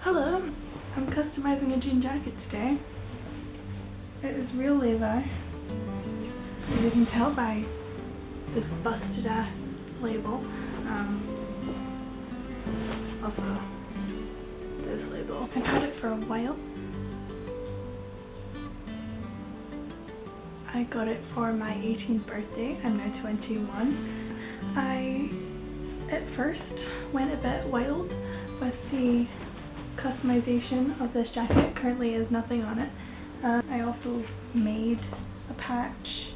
Hello, I'm customizing a jean jacket today. It is real levi, as you can tell by this busted ass label. Also this label. I've had it for a while. I got it for my 18th birthday. I'm now 21. I at first went a bit wild with the customization of this jacket. Currently is nothing on it. I also made a patch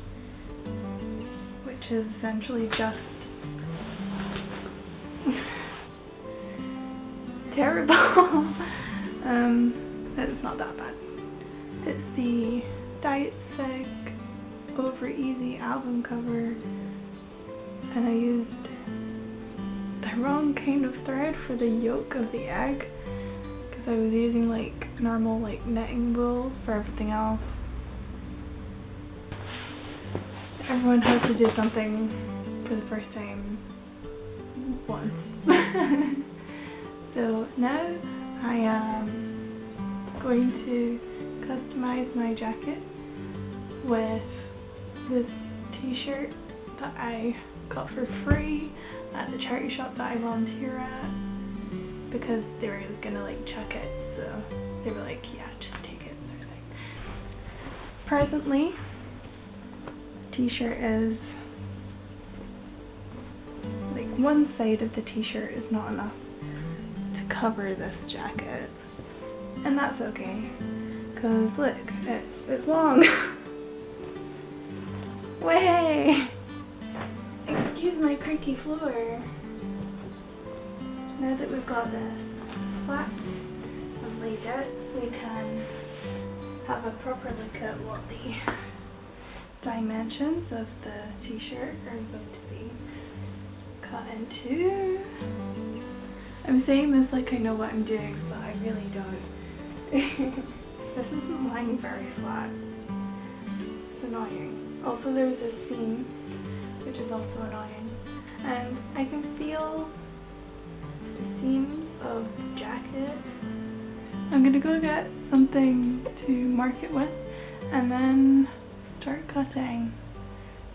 which is essentially just terrible. It's not that bad. It's the Diet Sick Over Easy album cover, and I used the wrong kind of thread for the yolk of the egg because I was using like normal like knitting wool for everything else. Everyone has to do something for the first time once. So now I am going to customize my jacket with this t-shirt that I got for free at the charity shop that I volunteer at, because they were gonna like chuck it, so they were like, yeah, just take it sort of thing. Presently, the t-shirt is like one side of the t-shirt is not enough to cover this jacket, and that's okay because look, it's long. Way! Excuse my creaky floor. Now that we've got this flat and laid out, we can have a proper look at what the dimensions of the t-shirt are going to be cut into. I'm saying this like I know what I'm doing, but I really don't. This isn't lying very flat. It's annoying. Also, there's this seam, which is also annoying, and I can feel the seams of the jacket. I'm gonna go get something to mark it with and then start cutting.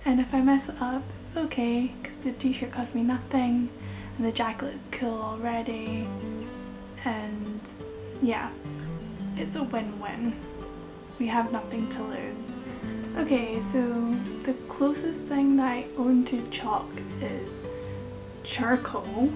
And if I mess it up, it's okay because the t-shirt cost me nothing and the jacket is cool already, and yeah, it's a win-win. We have nothing to lose. Okay, so the closest thing that I own to chalk is charcoal.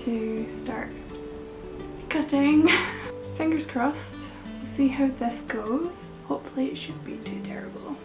To start cutting. Fingers crossed. We'll see how this goes. Hopefully it shouldn't be too terrible.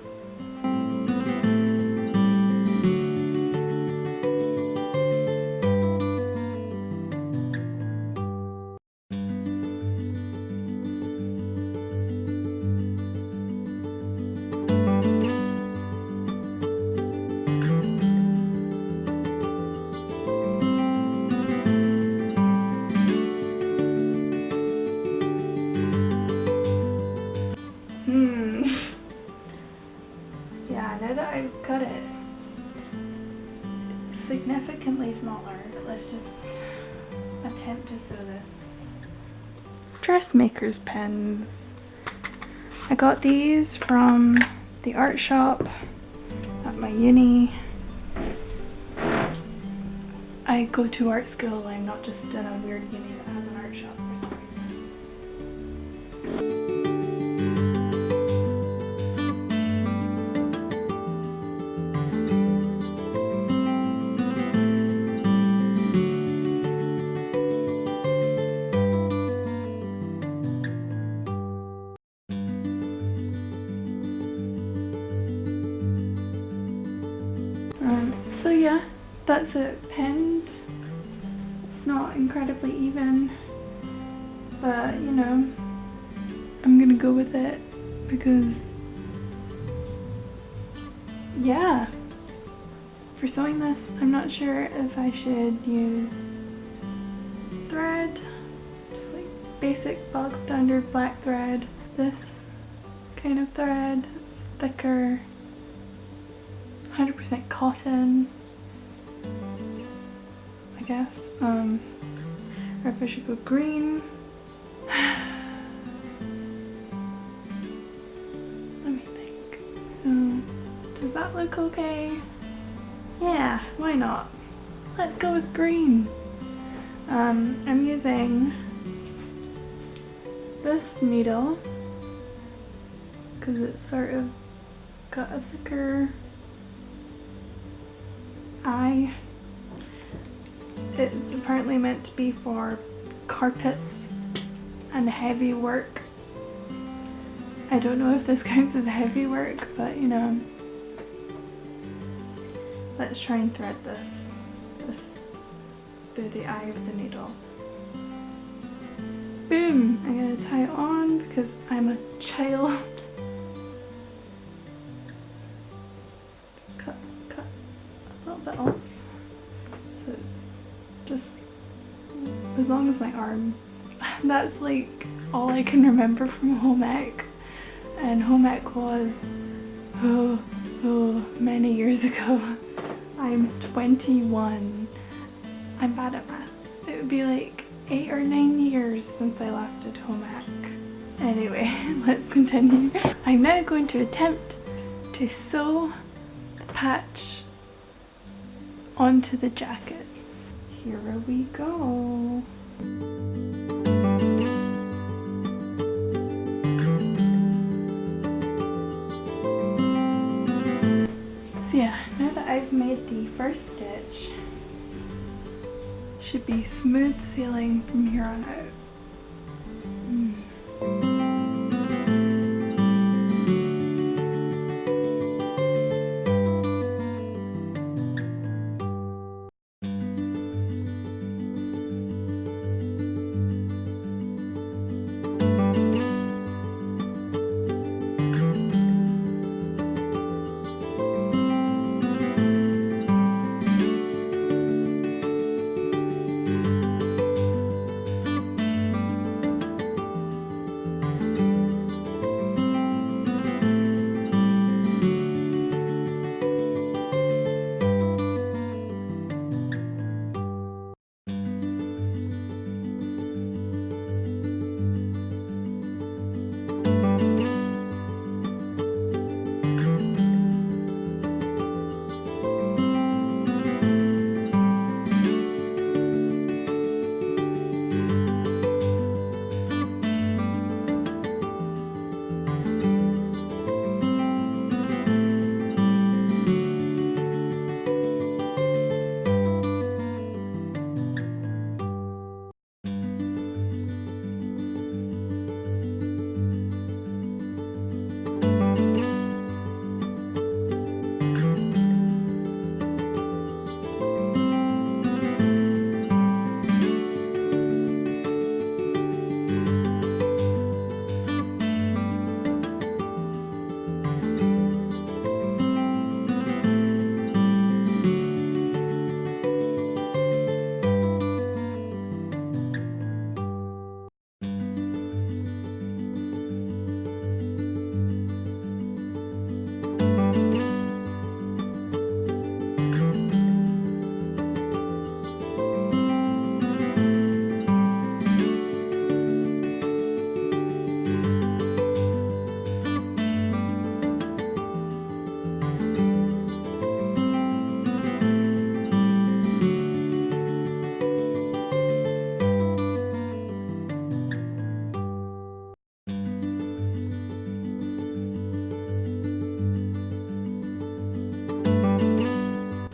Yeah, now that I've cut it, it's significantly smaller. Let's just attempt to sew this. Dressmaker's pens. I got these from the art shop at my uni. I go to art school, I'm not just in a weird uni that has an art shop for some reason. So yeah, that's it pinned. It's not incredibly even, but you know, I'm gonna go with it because yeah, for sewing this I'm not sure if I should use thread, just like basic bog standard black thread, this kind of thread, it's thicker, 100% cotton, I guess, or if I should go green. Let me think. So, does that look okay? Yeah, why not? Let's go with green. I'm using this needle because it's sort of got a thicker eye. It's apparently meant to be for carpets and heavy work. I don't know if this counts as heavy work, but you know, let's try and thread this through the eye of the needle. Boom! I'm gonna tie it on because I'm a child. Cut a little bit off. So it's just as long as my arm. That's like all I can remember from home ec. And home ec was many years ago. I'm 21. I'm bad at maths. It would be like 8 or 9 years since I last did home ec. Anyway, let's continue. I'm now going to attempt to sew the patch onto the jacket. Here we go. So yeah, now that I've made the first stitch, should be smooth sailing from here on out.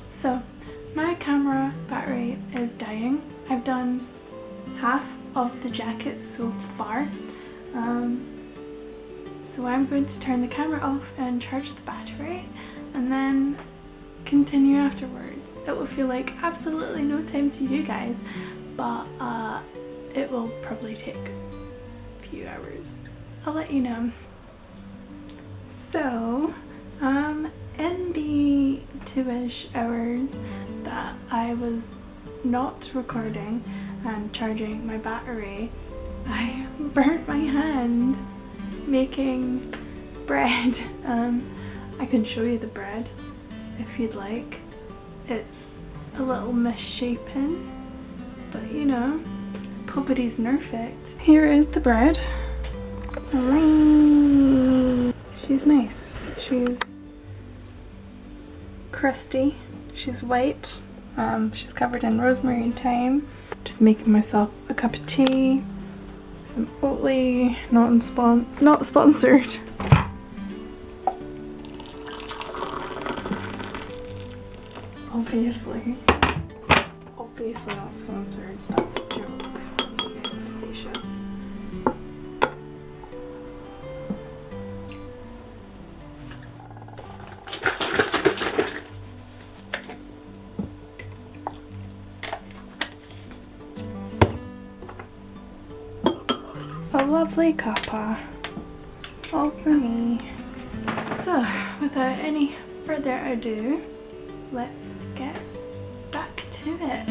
So my camera battery is dying. I've done half of the jacket so far. So I'm going to turn the camera off and charge the battery and then continue afterwards. It will feel like absolutely no time to you guys, but it will probably take a few hours. I'll let you know. So, in the 2-ish hours that I was not recording and charging my battery, I burnt my hand making bread. I can show you the bread if you'd like. It's a little misshapen, but you know, nobody's perfect. Here is the bread. She's nice. She's crusty. She's white. She's covered in rosemary and thyme. Just making myself a cup of tea. Some Oatly. Not sponsored. Obviously not sponsored. That's a joke. Facetious. A lovely cuppa, all for me. So, without any further ado, let's get back to it.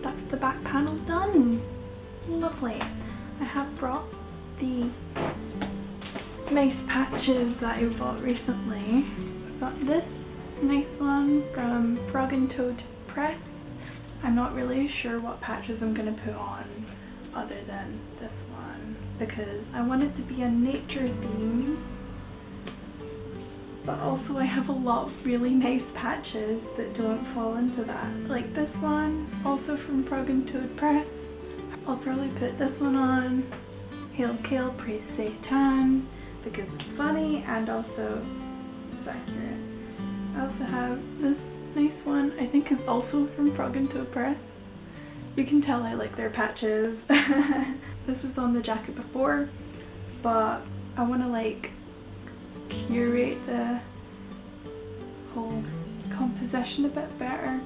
That's the back panel done. Lovely. I have brought the nice patches that I bought recently. I've got this nice one from Frog and Toad Press. I'm not really sure what patches I'm going to put on other than this one because I want it to be a nature theme. But also I have a lot of really nice patches that don't fall into that. Like this one, also from Frog and Toad Press. I'll probably put this one on. Hail Kale Praise Satan because it's funny and also it's accurate. I also have this nice one, I think it's also from Frog and Toad Press. You can tell I like their patches. This was on the jacket before, but I want to like curate the whole composition a bit better.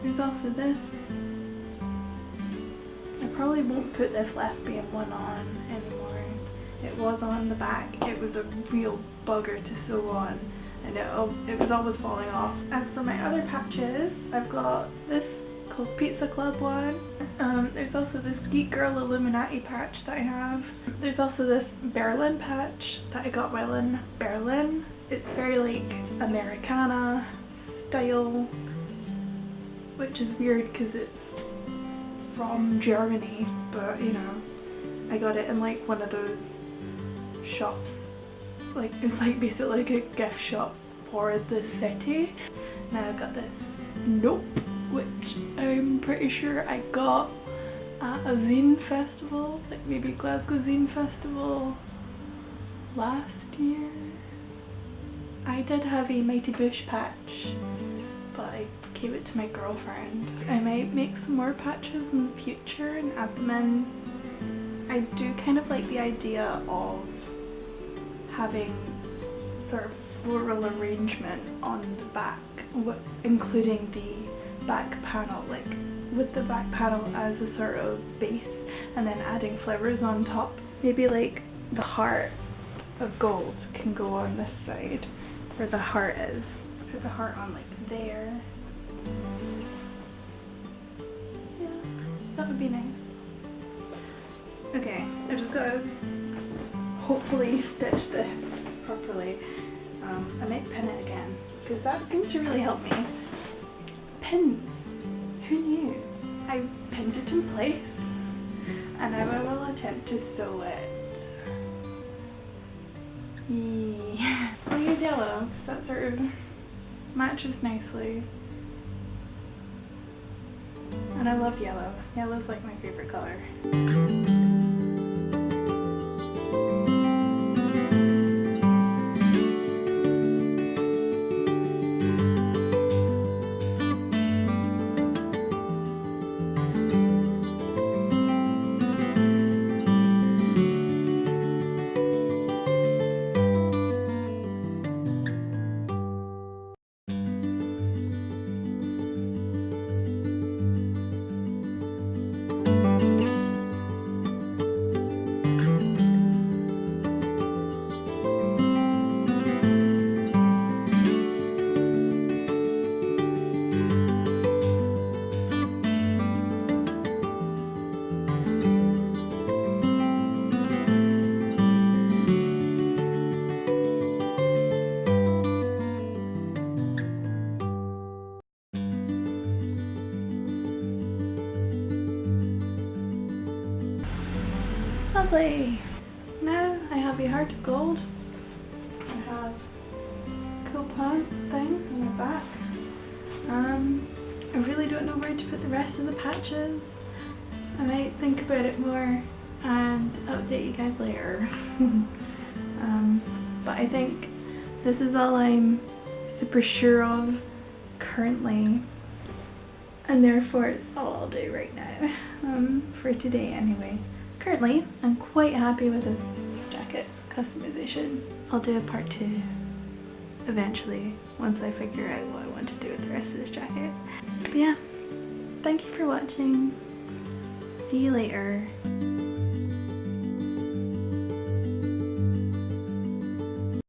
There's also this. I probably won't put this lesbian one on anymore. It was on the back. It was a real bugger to sew on and it was always falling off. As for my other patches, I've got this called Pizza Club one. There's also this Geek Girl Illuminati patch that I have. There's also this Berlin patch that I got while in Berlin. It's very like Americana style, which is weird because it's from Germany, but you know, I got it in like one of those shops, like it's like basically like a gift shop for the city. Now I've got this Nope, which I'm pretty sure I got at a zine festival, like maybe Glasgow Zine Festival last year. I did have a Mighty Bush patch, but I gave it to my girlfriend. I might make some more patches in the future and add them in. I do kind of like the idea of having sort of floral arrangement on the back, including the back panel, like with the back panel as a sort of base and then adding flowers on top. Maybe like the heart of gold can go on this side where the heart is. Put the heart on like there. Yeah, that would be nice. Okay, I've just got to hopefully stitch this properly. I might pin it again because that seems to really help me. Pins! Who knew? I pinned it in place and now I will attempt to sew it. Yeah. I'll use yellow because that sort of matches nicely. And I love yellow. Yellow's like my favorite color. Lovely! Now I have a heart of gold. I have a cool plant thing on my back. I really don't know where to put the rest of the patches. I might think about it more and update you guys later. But I think this is all I'm super sure of currently, and therefore it's all I'll do right now, for today anyway. Currently, I'm quite happy with this jacket customization. I'll do a part 2 eventually once I figure out what I want to do with the rest of this jacket. But yeah, thank you for watching. See you later.